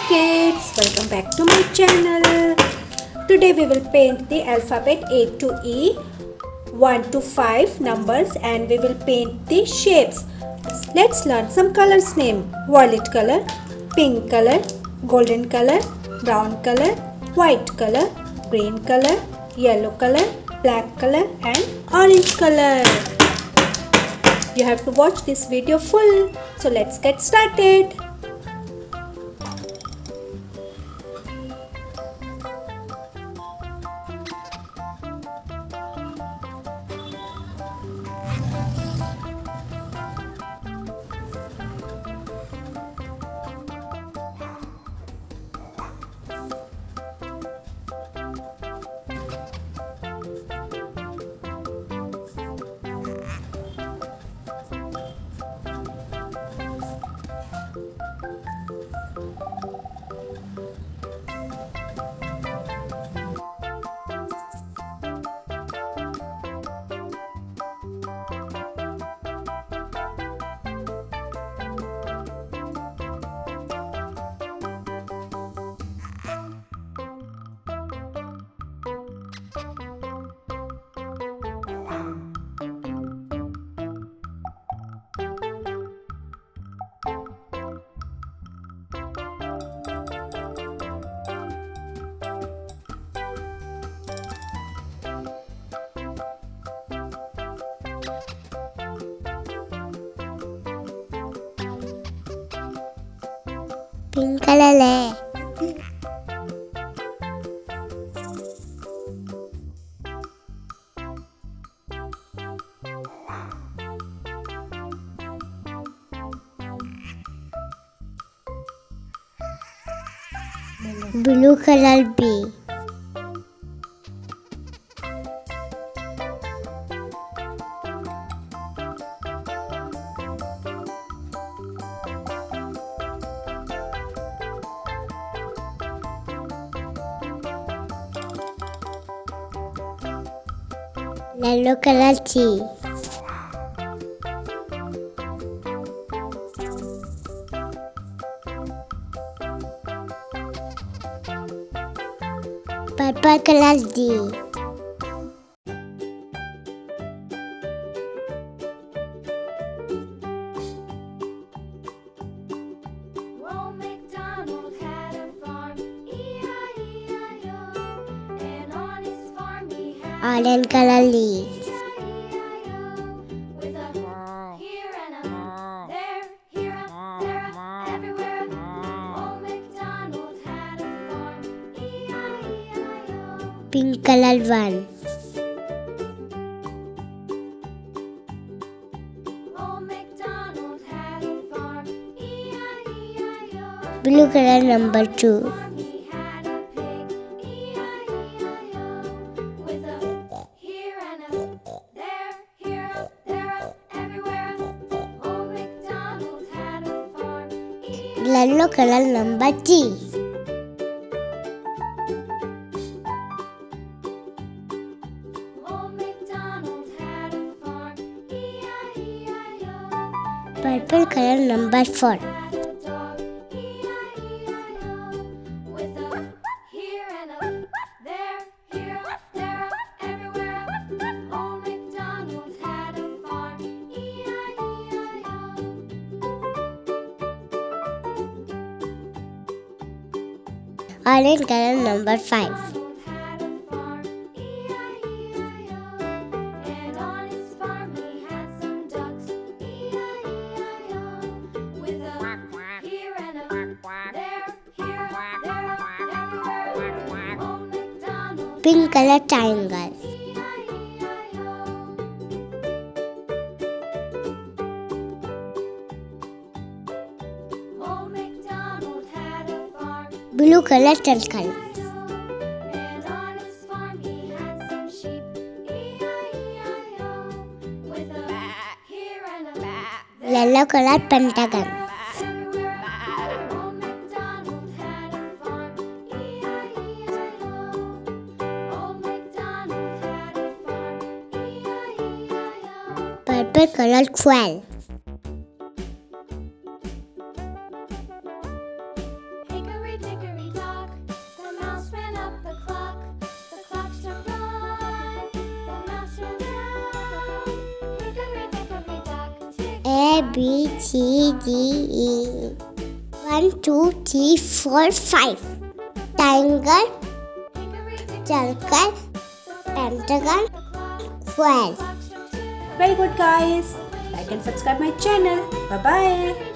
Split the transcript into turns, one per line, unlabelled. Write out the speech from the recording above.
kids, welcome back to my channel. Today we will paint the alphabet A to E, 1 to 5 numbers, and we will paint the shapes. Let's learn some colors name. Violet color, pink color, golden color, brown color, white color, green color, yellow color, black color and orange color. You have to watch this video full. So let's get started.
Pink color le. Blue color B. Yellow color T. Purple color D. Orange color leaf. Pink color 1. Blue color number 2. Yellow color number T. Purple color number 4. Orange color number 5. Pink color triangle. Blue color circle. Yellow color pentagon. Purple color 12. A, B, C, D, E. 1, 2, 3, 4, 5. Triangle, circle, pentagon, square.
Very good, guys. Like and subscribe my channel. Bye bye.